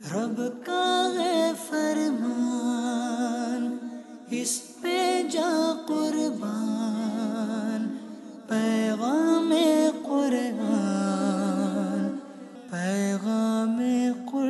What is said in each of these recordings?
رب کا ہے فرمان، اس پہ جا قربان، پیغام قرآن، پیغام قرآن۔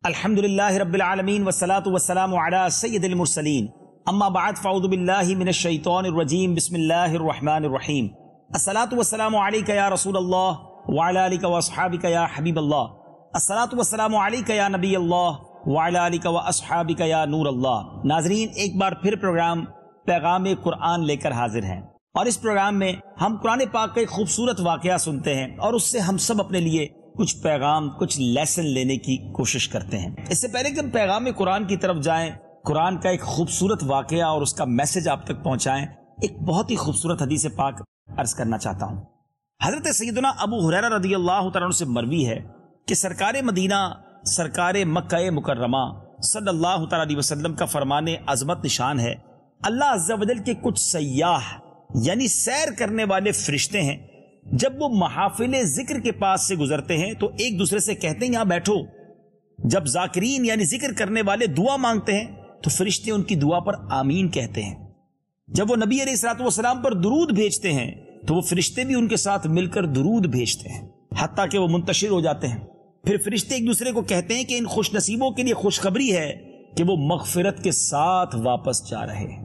الحمدللہ رب العالمین والصلاة والسلام علی سید المرسلین، اما بعد فاعوذ باللہ من الشیطان الرجیم، بسم اللہ الرحمن الرحیم۔ الصلاة والسلام علیک یا رسول اللہ وعلی آلک واصحابک یا حبیب اللہ، الصلاة والسلام علیک یا نبی اللہ وعلی آلک واصحابک یا نور اللہ۔ ناظرین، ایک بار پھر پروگرام پیغام قرآن لے کر حاضر ہیں، اور اس پروگرام میں ہم قرآن پاک کا ایک خوبصورت واقعہ سنتے ہیں اور اس سے ہم سب اپنے لیے کچھ پیغام، کچھ لیسن لینے کی کوشش کرتے ہیں۔ اس سے پہلے کہ ہم پیغام قرآن کی طرف جائیں، قرآن کا ایک خوبصورت واقعہ اور اس کا میسج آپ تک پہنچائیں، ایک بہت ہی خوبصورت حدیث پاک عرض کرنا چاہتا ہوں۔ حضرت سیدنا ابو ہریرہ رضی اللہ تعالیٰ عنہ سے مروی ہے کہ سرکار مدینہ، سرکار مکہ مکرمہ صلی اللہ تعالیٰ علیہ وسلم کا فرمان عظمت نشان ہے، اللہ عز و جل کے کچھ سیاح یعنی سیر کرنے والے فرشتے ہیں، جب وہ محافل ذکر کے پاس سے گزرتے ہیں تو ایک دوسرے سے کہتے ہیں یہاں بیٹھو۔ جب ذاکرین یعنی ذکر کرنے والے دعا مانگتے ہیں تو فرشتے ان کی دعا پر آمین کہتے ہیں۔ جب وہ نبی علیہ الصلوۃ والسلام پر درود بھیجتے ہیں تو وہ فرشتے بھی ان کے ساتھ مل کر درود بھیجتے ہیں، حتیٰ کہ وہ منتشر ہو جاتے ہیں۔ پھر فرشتے ایک دوسرے کو کہتے ہیں کہ ان خوش نصیبوں کے لیے خوشخبری ہے کہ وہ مغفرت کے ساتھ واپس جا رہے ہیں۔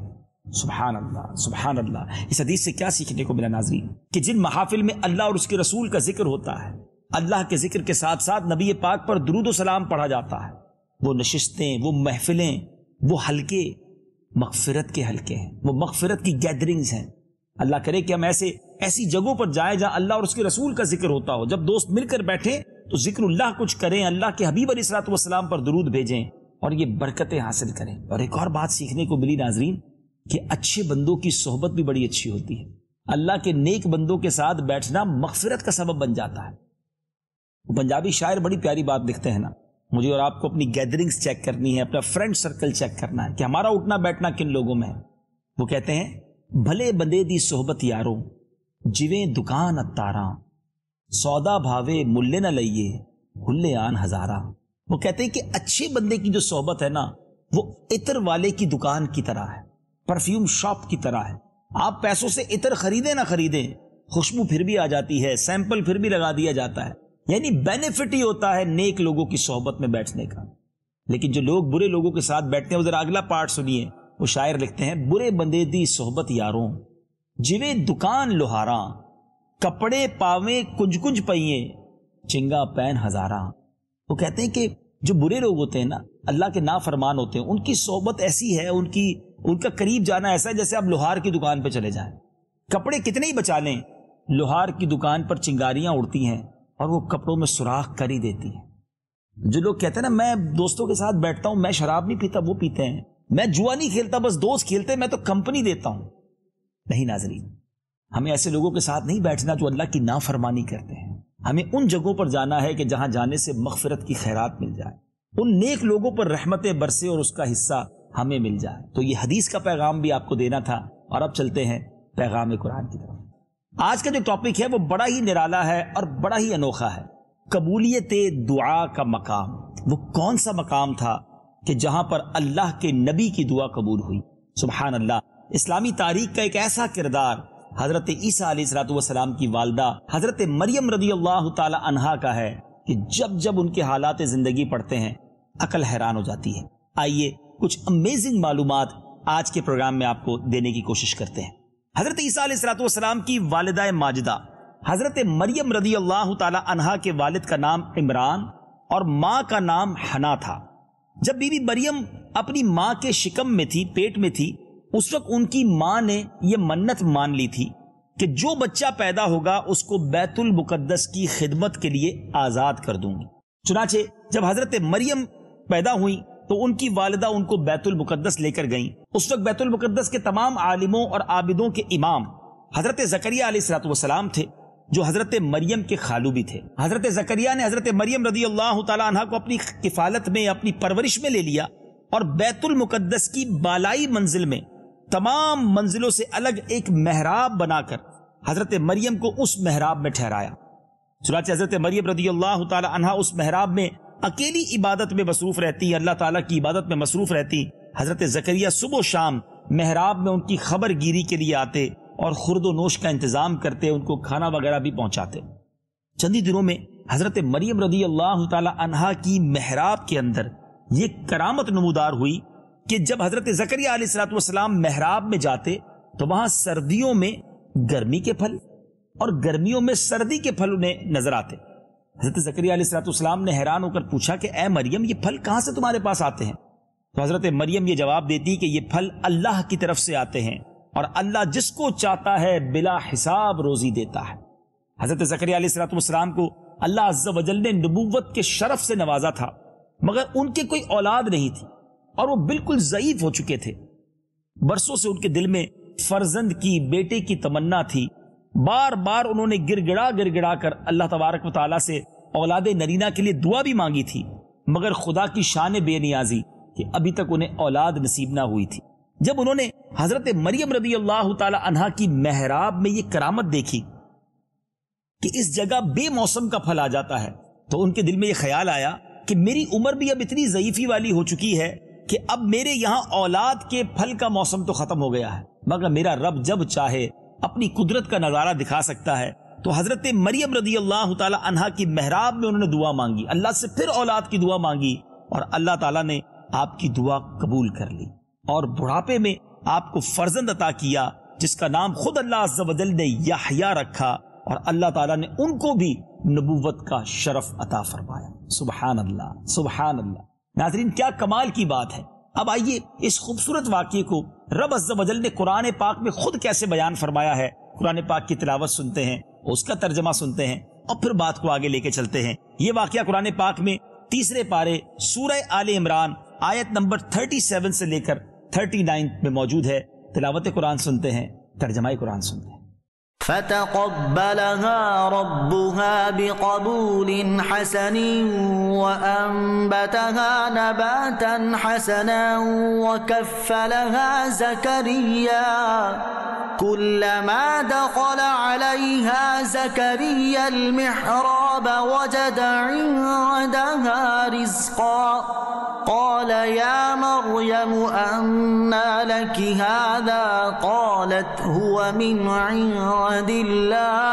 سبحان اللہ، سبحان اللہ۔ اس حدیث سے کیا سیکھنے کو ملا ناظرین؟ کہ جن محافل میں اللہ اور اس کے رسول کا ذکر ہوتا ہے، اللہ کے ذکر کے ساتھ ساتھ نبی پاک پر درود و سلام پڑھا جاتا ہے، وہ نشستیں، وہ محفلیں، وہ حلقے مغفرت کے حلقے ہیں، وہ مغفرت کی گیدرنگز ہیں۔ اللہ کرے کہ ہم ایسی جگہوں پر جائیں جہاں اللہ اور اس کے رسول کا ذکر ہوتا ہو، جب دوست مل کر بیٹھیں تو ذکر اللہ کچھ کریں، اللہ کے حبیب علیہ الصلوۃ والسلام پر درود بھیجیں اور یہ برکتیں حاصل کریں۔ اور ایک اور بات سیکھنے کو ملی ناظرین کہ اچھے بندوں کی صحبت بھی بڑی اچھی ہوتی ہے، اللہ کے نیک بندوں کے ساتھ بیٹھنا مغفرت کا سبب بن جاتا ہے۔ پنجابی شاعر بڑی پیاری بات لکھتے ہیں نا، مجھے اور آپ کو اپنی گیدرنگز چیک کرنی ہے، اپنا فرینڈ سرکل چیک کرنا ہے کہ ہمارا اٹھنا بیٹھنا کن لوگوں میں ہے۔ وہ کہتے ہیں بھلے بندے دی صحبت یاروں، جویں دکان اتاراں، سودا بھاوے ملے نہ لئیے، ہلے آن ہزاراں۔ وہ کہتے ہیں کہ اچھے بندے کی جو صحبت ہے نا، وہ عطر والے کی دکان کی طرح ہے، پرفیوم شاپ کی طرح ہے۔ آپ پیسوں سے عطر خریدیں نہ خریدیں، خوشبو پھر بھی آ جاتی ہے، سیمپل پھر بھی لگا دیا جاتا ہے، یعنی بینیفٹ ہی ہوتا ہے نیک لوگوں کی صحبت میں بیٹھنے کا۔ لیکن جو لوگ برے لوگوں کے ساتھ بیٹھتے ہیں، ادھر اگلا پارٹ سنیے، وہ شاعر لکھتے ہیں برے بندے دی صحبت یاروں، جویں دکان لوہاراں، کپڑے پاویں کنج کنج پئیے، چنگا پین ہزاراں۔ وہ کہتے ہیں کہ جو برے لوگ ہوتے ہیں نا، اللہ کے نافرمان ہوتے ہیں، ان کی صحبت ایسی ہے، ان کا قریب جانا ایسا ہے جیسے آپ لوہار کی دکان پہ چلے جائیں۔ کپڑے کتنے ہی بچا لیں، لوہار کی دکان پر چنگاریاں اڑتی ہیں اور وہ کپڑوں میں سوراخ کر ہی دیتی ہیں۔ جو لوگ کہتے ہیں نا میں دوستوں کے ساتھ بیٹھتا ہوں، میں شراب نہیں پیتا، وہ پیتے ہیں، میں جوا نہیں کھیلتا، بس دوست کھیلتے ہیں، میں تو کمپنی دیتا ہوں۔ نہیں ناظرین، ہمیں ایسے لوگوں کے ساتھ نہیں بیٹھنا جو اللہ کی نافرمانی کرتے ہیں۔ ہمیں ان جگہوں پر جانا ہے کہ جہاں جانے سے مغفرت کی خیرات مل جائے، ان نیک لوگوں پر رحمتیں برسے اور اس کا حصہ ہمیں مل جائے۔ تو یہ حدیث کا پیغام بھی آپ کو دینا تھا، اور اب چلتے ہیں پیغام قرآن کی طرف۔ آج کا جو ٹاپک ہے وہ بڑا ہی نرالا ہے اور بڑا ہی انوکھا ہے، قبولیت دعا کا مقام۔ وہ کون سا مقام تھا کہ جہاں پر اللہ کے نبی کی دعا قبول ہوئی؟ سبحان اللہ۔ اسلامی تاریخ کا ایک ایسا کردار حضرت عیسیٰ علیہ الصلوۃ والسلام کی والدہ حضرت مریم رضی اللہ تعالی عنہا کا ہے کہ جب ان کے حالات زندگی پڑھتے ہیں عقل حیران ہو جاتی ہے۔ آئیے کچھ امیزنگ معلومات آج کے پروگرام میں آپ کو دینے کی کوشش کرتے ہیں۔ حضرت عیسیٰ علیہ الصلوۃ والسلام کی والدہ ماجدہ حضرت مریم رضی اللہ تعالی عنہا کے والد کا نام عمران اور ماں کا نام حنا تھا۔ جب بی بی مریم اپنی ماں کے شکم میں تھی، پیٹ میں تھی، اس وقت ان کی ماں نے یہ منت مان لی تھی کہ جو بچہ پیدا ہوگا اس کو بیت المقدس کی خدمت کے لیے آزاد کر دوں گی۔ چنانچہ جب حضرت مریم پیدا ہوئی تو ان کی والدہ ان کو بیت المقدس لے کر گئیں۔ اس وقت بیت المقدس کے تمام عالموں اور عابدوں کے امام حضرت زکریا علیہ الصلوۃ والسلام تھے، جو حضرت مریم کے خالو بھی تھے۔ حضرت زکریا نے حضرت مریم رضی اللہ تعالی عنہ کو اپنی کفالت میں، اپنی پرورش میں لے لیا، اور بیت المقدس کی بالائی منزل میں تمام منزلوں سے الگ ایک محراب بنا کر حضرت مریم کو اس محراب میں ٹھہرایا۔ چنانچہ حضرت مریم رضی اللہ تعالی عنہا اس محراب میں اکیلی عبادت میں مصروف رہتی، اللہ تعالیٰ کی عبادت میں مصروف رہتی۔ حضرت زکریا صبح و شام محراب میں ان کی خبر گیری کے لیے آتے اور خورد و نوش کا انتظام کرتے، ان کو کھانا وغیرہ بھی پہنچاتے۔ چند ہی دنوں میں حضرت مریم رضی اللہ تعالی عنہا کی محراب کے اندر یہ کرامت نمودار ہوئی کہ جب حضرت زکریا علیہ الصلوۃ والسلام محراب میں جاتے تو وہاں سردیوں میں گرمی کے پھل اور گرمیوں میں سردی کے پھل انہیں نظر آتے۔ حضرت زکریا علیہ الصلوۃ والسلام نے حیران ہو کر پوچھا کہ اے مریم، یہ پھل کہاں سے تمہارے پاس آتے ہیں؟ تو حضرت مریم یہ جواب دیتی کہ یہ پھل اللہ کی طرف سے آتے ہیں اور اللہ جس کو چاہتا ہے بلا حساب روزی دیتا ہے۔ حضرت زکریا علیہ الصلوۃ والسلام کو اللہ عز و جل نے نبوت کے شرف سے نوازا تھا، مگر ان کے کوئی اولاد نہیں تھی اور وہ بالکل ضعیف ہو چکے تھے۔ برسوں سے ان کے دل میں فرزند کی، بیٹے کی تمنا تھی۔ بار بار انہوں نے گر گڑا کر اللہ تبارک و تعالیٰ سے اولاد نرینہ کے لیے دعا بھی مانگی تھی، مگر خدا کی شان بے نیازی کہ ابھی تک انہیں اولاد نصیب نہ ہوئی تھی۔ جب انہوں نے حضرت مریم رضی اللہ تعالی عنہا کی محراب میں یہ کرامت دیکھی کہ اس جگہ بے موسم کا پھل آ جاتا ہے، تو ان کے دل میں یہ خیال آیا کہ میری عمر بھی اب اتنی ضعیفی والی ہو چکی ہے کہ اب میرے یہاں اولاد کے پھل کا موسم تو ختم ہو گیا ہے، مگر میرا رب جب چاہے اپنی قدرت کا نظارہ دکھا سکتا ہے۔ تو حضرت مریم رضی اللہ تعالی عنہا کی محراب میں انہوں نے دعا مانگی، اللہ سے پھر اولاد کی دعا مانگی، اور اللہ تعالیٰ نے آپ کی دعا قبول کر لی اور بڑھاپے میں آپ کو فرزند عطا کیا، جس کا نام خود اللہ عز و جل نے یحییٰ رکھا، اور اللہ تعالیٰ نے ان کو بھی نبوت کا شرف عطا فرمایا۔ سبحان اللہ، سبحان اللہ۔ ناظرین، کیا کمال کی بات ہے۔ اب آئیے اس خوبصورت واقعے کو رب عز و جل نے قرآن پاک میں خود کیسے بیان فرمایا ہے، قرآن پاک کی تلاوت سنتے ہیں، اس کا ترجمہ سنتے ہیں، اور پھر بات کو آگے لے کے چلتے ہیں۔ یہ واقعہ قرآن پاک میں 3 پارے سورہ آل عمران آیت نمبر 37 سے لے کر 39 میں موجود ہے۔ تلاوت قرآن سنتے ہیں، ترجمہ قرآن سنتے ہیں۔ فتقبلها ربها بقبول حسن وأنبتها نباتا حسنا وكفلها زكريا كلما دخل عليها زكريا المحراب وجد عندها رزقا قال يا مريم أنى لك هذا قالت هو من عند الله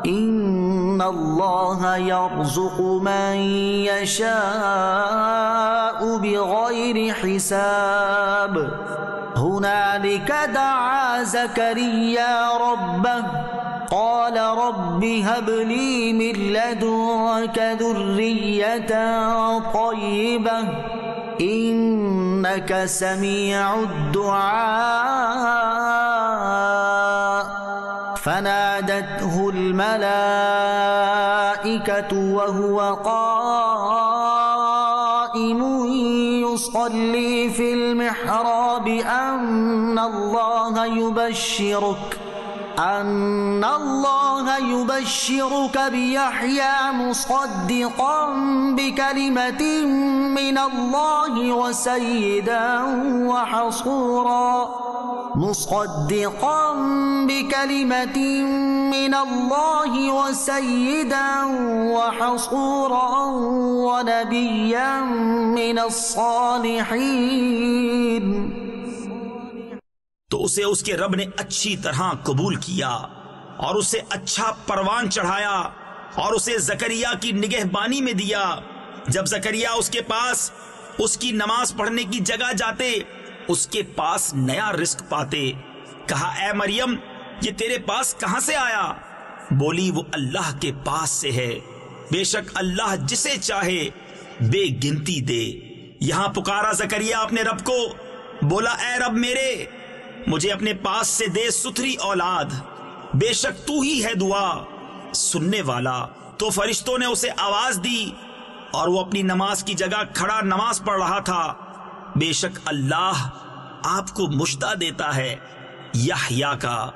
إن الله يرزق من يشاء بغير حساب هنالك دعا زكريا ربه قال رب هب لي من لدنك ذرية طيبة إنك سميع الدعاء فنادته الملائكة وهو قائم يصلي في المحراب أن الله يبشرك بيحيى مصدقا بكلمة من الله وسيدا وحصورا ونبيا من الصالحين۔ تو اسے اس کے رب نے اچھی طرح قبول کیا اور اسے اچھا پروان چڑھایا اور اسے زکریا کی نگہبانی میں دیا۔ جب زکریا اس کے پاس اس کی نماز پڑھنے کی جگہ جاتے، اس کے پاس نیا رزق پاتے۔ کہا اے مریم، یہ تیرے پاس کہاں سے آیا؟ بولی وہ اللہ کے پاس سے ہے، بے شک اللہ جسے چاہے بے گنتی دے۔ یہاں پکارا زکریا اپنے رب کو، بولا اے رب میرے، مجھے اپنے پاس سے دے ستھری اولاد، بے شک تو ہی ہے دعا سننے والا۔ تو فرشتوں نے اسے آواز دی اور وہ اپنی نماز کی جگہ کھڑا نماز پڑھ رہا تھا۔ بے شک اللہ آپ کو مژدہ دیتا ہے یحییٰ کا،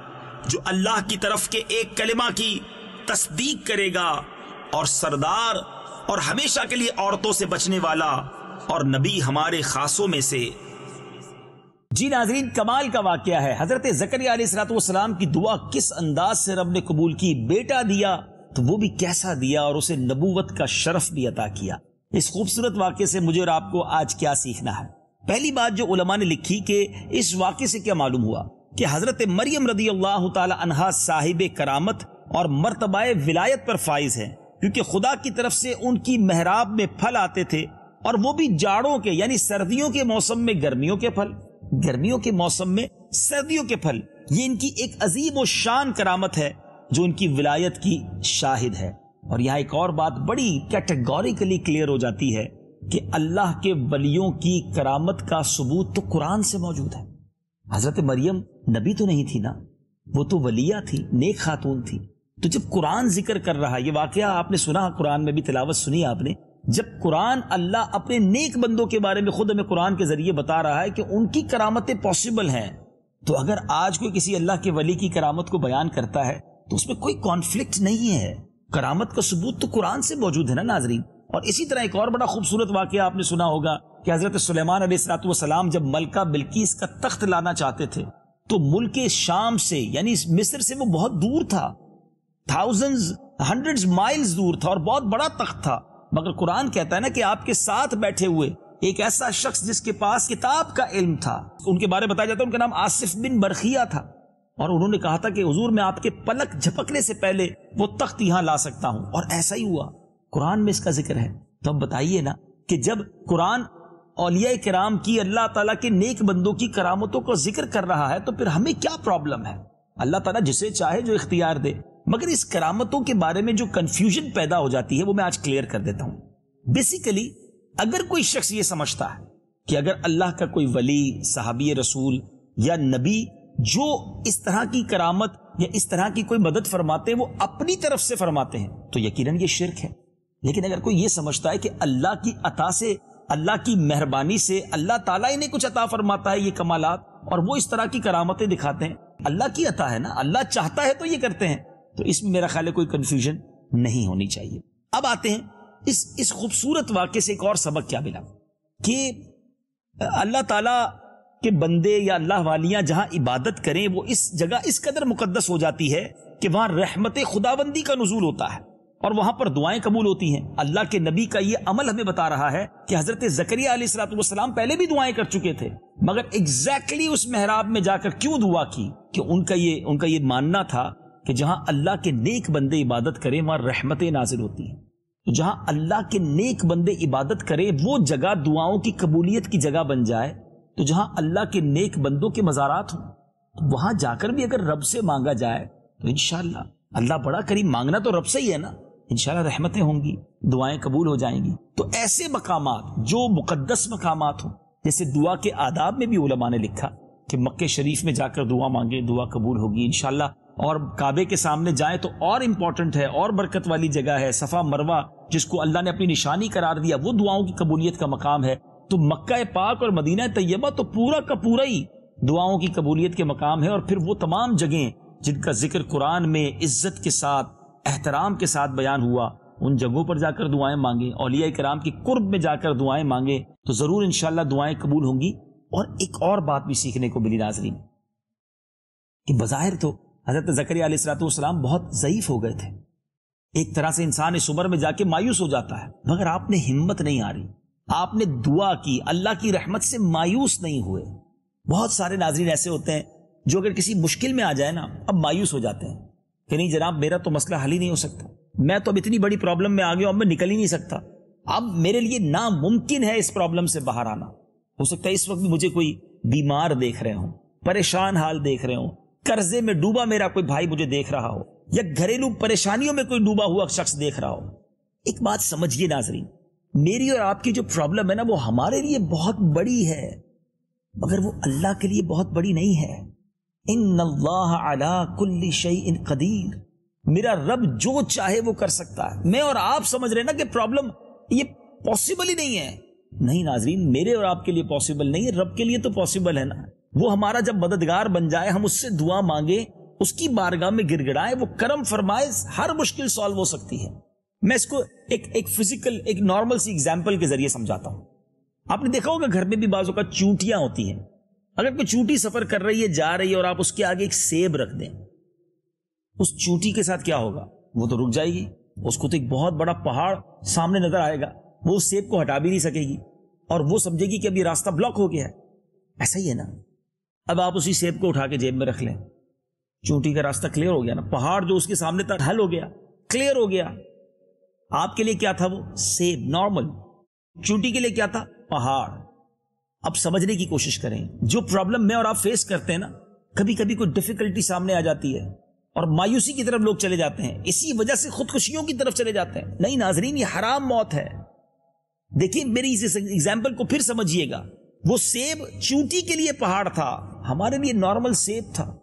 جو اللہ کی طرف کے ایک کلمہ کی تصدیق کرے گا، اور سردار اور ہمیشہ کے لیے عورتوں سے بچنے والا اور نبی ہمارے خاصوں میں سے۔ جی ناظرین، کمال کا واقعہ ہے، حضرت زکریا علیہ الصلوۃ والسلام کی دعا کس انداز سے رب نے قبول کی، بیٹا دیا تو وہ بھی کیسا دیا، اور اسے نبوت کا شرف بھی عطا کیا۔ اس خوبصورت واقعے سے مجھے اور آپ کو آج کیا سیکھنا ہے؟ پہلی بات جو علماء نے لکھی کہ اس واقعے سے کیا معلوم ہوا کہ حضرت مریم رضی اللہ تعالی عنہا صاحب کرامت اور مرتبہ ولایت پر فائز ہیں، کیونکہ خدا کی طرف سے ان کی محراب میں پھل آتے تھے، اور وہ بھی جاڑوں کے یعنی سردیوں کے موسم میں گرمیوں کے پھل، گرمیوں کے موسم میں سردیوں کے پھل۔ یہ ان کی ایک عظیم و شان کرامت ہے جو ان کی ولایت کی شاہد ہے۔ اور یہاں ایک اور بات بڑی کیٹیگوریکلی کلیئر ہو جاتی ہے کہ اللہ کے ولیوں کی کرامت کا ثبوت تو قرآن سے موجود ہے۔ حضرت مریم نبی تو نہیں تھی نا، وہ تو ولیہ تھی، نیک خاتون تھی۔ تو جب قرآن ذکر کر رہا، یہ واقعہ آپ نے سنا، قرآن میں بھی تلاوت سنی آپ نے، جب قرآن اللہ اپنے نیک بندوں کے بارے میں خود ہمیں قرآن کے ذریعے بتا رہا ہے کہ ان کی کرامتیں پاسبل ہیں، تو اگر آج کوئی کسی اللہ کے ولی کی کرامت کو بیان کرتا ہے تو اس میں کوئی کانفلکٹ نہیں ہے، کرامت کا ثبوت تو قرآن سے موجود ہے نا ناظرین۔ اور اسی طرح ایک اور بڑا خوبصورت واقعہ آپ نے سنا ہوگا کہ حضرت سلیمان علیہ الصلوۃ والسلام جب ملکہ بلقیس کا تخت لانا چاہتے تھے تو ملک شام سے یعنی مصر سے وہ بہت دور تھا، تھاؤزنڈز ہنڈریڈز مائلز دور تھا، اور بہت بڑا تخت تھا، مگر قرآن کہتا ہے نا کہ آپ کے ساتھ بیٹھے ہوئے ایک ایسا شخص جس کے پاس کتاب کا علم تھا، ان کے بارے میں بتایا جاتا ہے ان کا نام آصف بن برخیہ تھا، اور انہوں نے کہا تھا کہ حضور میں آپ کے پلک جھپکنے سے پہلے وہ تخت یہاں لا سکتا ہوں، اور ایسا ہی ہوا، قرآن میں اس کا ذکر ہے۔ تو اب بتائیے نا کہ جب قرآن اولیاء کرام کی، اللہ تعالیٰ کے نیک بندوں کی کرامتوں کو ذکر کر رہا ہے تو پھر ہمیں کیا پرابلم ہے؟ اللہ تعالیٰ جسے چاہے جو اختیار دے، مگر اس کرامتوں کے بارے میں جو کنفیوژن پیدا ہو جاتی ہے وہ میں آج کلیئر کر دیتا ہوں۔ بیسیکلی اگر کوئی شخص یہ سمجھتا ہے کہ اگر اللہ کا کوئی ولی، صحابی رسول یا نبی جو اس طرح کی کرامت یا اس طرح کی کوئی مدد فرماتے ہیں وہ اپنی طرف سے فرماتے ہیں تو یقیناً یہ شرک ہے۔ لیکن اگر کوئی یہ سمجھتا ہے کہ اللہ کی عطا سے، اللہ کی مہربانی سے اللہ تعالیٰ انہیں کچھ عطا فرماتا ہے یہ کمالات، اور وہ اس طرح کی کرامتیں دکھاتے ہیں، اللہ کی عطا ہے نا، اللہ چاہتا ہے تو یہ کرتے ہیں، تو اس میں میرا خیال ہے کوئی کنفیوژن نہیں ہونی چاہیے۔ اب آتے ہیں اس خوبصورت واقعے سے ایک اور سبق کیا ملا کہ اللہ تعالیٰ کہ بندے یا اللہ والیاں جہاں عبادت کریں وہ اس جگہ اس قدر مقدس ہو جاتی ہے کہ وہاں رحمت خداوندی کا نزول ہوتا ہے اور وہاں پر دعائیں قبول ہوتی ہیں۔ اللہ کے نبی کا یہ عمل ہمیں بتا رہا ہے کہ حضرت زکریا علیہ الصلوۃ والسلام پہلے بھی دعائیں کر چکے تھے، مگر ایگزیکٹلی اس محراب میں جا کر کیوں دعا کی کہ ان کا یہ ماننا تھا کہ جہاں اللہ کے نیک بندے عبادت کریں وہاں رحمتیں نازل ہوتی ہیں۔ تو جہاں اللہ کے نیک بندے عبادت کریں وہ جگہ دعاؤں کی قبولیت کی جگہ بن جائے، تو جہاں اللہ کے نیک بندوں کے مزارات ہوں تو وہاں جا کر بھی اگر رب سے مانگا جائے تو انشاءاللہ اللہ بڑا کریم، مانگنا تو رب سے ہی ہے نا، انشاءاللہ رحمتیں ہوں گی، دعائیں قبول ہو جائیں گی۔ تو ایسے مقامات جو مقدس مقامات ہوں، جیسے دعا کے آداب میں بھی علماء نے لکھا کہ مکہ شریف میں جا کر دعا مانگے، دعا قبول ہوگی انشاءاللہ، اور کعبے کے سامنے جائیں تو اور امپورٹنٹ ہے اور برکت والی جگہ ہے، صفا مروہ جس کو اللہ نے اپنی نشانی قرار دیا وہ دعاؤں کی قبولیت کا مقام ہے۔ تو مکہ پاک اور مدینہ طیبہ تو پورا کا پورا ہی دعاؤں کی قبولیت کے مقام ہے، اور پھر وہ تمام جگہیں جن کا ذکر قرآن میں عزت کے ساتھ، احترام کے ساتھ بیان ہوا، ان جگہوں پر جا کر دعائیں مانگیں، اولیاء کرام کی قرب میں جا کر دعائیں مانگیں تو ضرور انشاءاللہ دعائیں قبول ہوں گی۔ اور ایک اور بات بھی سیکھنے کو ملی ناظرین کہ بظاہر تو حضرت زکریا علیہ الصلوۃ والسلام بہت ضعیف ہو گئے تھے، ایک طرح سے انسان اس عمر میں جا کے مایوس ہو جاتا ہے، مگر آپ نے ہمت نہیں ہاری، آپ نے دعا کی، اللہ کی رحمت سے مایوس نہیں ہوئے۔ بہت سارے ناظرین ایسے ہوتے ہیں جو اگر کسی مشکل میں آ جائے نا اب مایوس ہو جاتے ہیں کہ نہیں جناب میرا تو مسئلہ حل ہی نہیں ہو سکتا، میں تو اب اتنی بڑی پرابلم میں آ گیا ہوں، اب میں نکل ہی نہیں سکتا، اب میرے لیے ناممکن ہے اس پرابلم سے باہر آنا۔ ہو سکتا ہے اس وقت بھی مجھے کوئی بیمار دیکھ رہے ہوں، پریشان حال دیکھ رہے ہوں، قرضے میں ڈوبا میرا کوئی بھائی مجھے دیکھ رہا ہو، یا گھریلو پریشانیوں میں کوئی ڈوبا ہوا شخص دیکھ رہا ہو۔ ایک بات سمجھیے ناظرین، میری اور آپ کی جو پرابلم ہے نا وہ ہمارے لیے بہت بڑی ہے، مگر وہ اللہ کے لیے بہت بڑی نہیں ہے۔ ان اللہ علی کل شیء قدیر، میرا رب جو چاہے وہ کر سکتا ہے۔ میں اور آپ سمجھ رہے نا کہ پرابلم یہ پاسبل ہی نہیں ہے، نہیں ناظرین، میرے اور آپ کے لیے پاسبل نہیں ہے، رب کے لیے تو پاسبل ہے نا۔ وہ ہمارا جب مددگار بن جائے، ہم اس سے دعا مانگے، اس کی بارگاہ میں گر گڑائے، وہ کرم فرمائے، ہر مشکل سالو ہو سکتی ہے۔ میں اس کو ایک فزیکل، ایک نارمل سی ایگزامپل کے ذریعے سمجھاتا ہوں۔ آپ نے دیکھا ہوگا گھر میں بھی بعض اوقات چونٹیاں ہوتی ہیں، اگر کوئی چونٹی سفر کر رہی ہے، جا رہی ہے، اور آپ اس کے آگے ایک سیب رکھ دیں، اس چونٹی کے ساتھ کیا ہوگا؟ وہ تو رک جائے گی، اس کو تو ایک بہت بڑا پہاڑ سامنے نظر آئے گا، وہ اس سیب کو ہٹا بھی نہیں سکے گی، اور وہ سمجھے گی کہ اب یہ راستہ بلاک ہو گیا ہے۔ ایسا ہی ہے نا، اب آپ اسی سیب کو اٹھا کے جیب میں رکھ لیں، چونٹی کا راستہ کلیئر ہو گیا نا، پہاڑ جو اس کے سامنے تھا حل ہو گیا، کلیئر ہو گیا۔ آپ کے لیے کیا تھا؟ وہ سیب نارمل، چونٹی کے لیے کیا تھا؟ پہاڑ۔ اب سمجھنے کی کوشش کریں، جو پرابلم میں اور آپ فیس کرتے ہیں نا، کبھی کبھی کوئی ڈیفیکلٹی سامنے آ جاتی ہے اور مایوسی کی طرف لوگ چلے جاتے ہیں، اسی وجہ سے خودکشیوں کی طرف چلے جاتے ہیں۔ نہیں ناظرین، یہ حرام موت ہے۔ دیکھیں میری اس ایگزامپل کو پھر سمجھیے گا، وہ سیب چونٹی کے لیے پہاڑ تھا، ہمارے لیے نارمل سیب تھا۔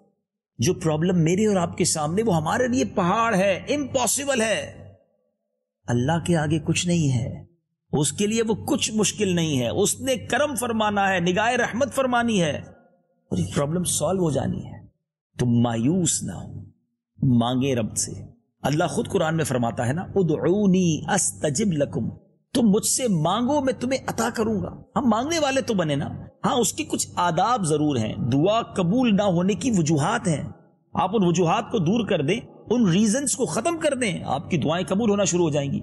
جو پرابلم میرے اور آپ کے سامنے، وہ ہمارے لیے پہاڑ ہے، امپاسبل ہے۔ اللہ کے آگے کچھ نہیں ہے، اس کے لیے وہ کچھ مشکل نہیں ہے، اس نے کرم فرمانا ہے، نگاہ رحمت فرمانی ہے، اور یہ پرابلم سالو ہو جانی ہے۔ تم مایوس نہ ہو، مانگے رب سے۔ اللہ خود قرآن میں فرماتا ہے نا، ادعونی استجب لکم، تم مجھ سے مانگو میں تمہیں عطا کروں گا۔ ہم مانگنے والے تو بنے نا، ہاں اس کے کچھ آداب ضرور ہیں، دعا قبول نہ ہونے کی وجوہات ہیں، آپ ان وجوہات کو دور کر دیں، ان ریزنز کو ختم کر دیں، آپ کی دعائیں قبول ہونا شروع ہو جائیں گی۔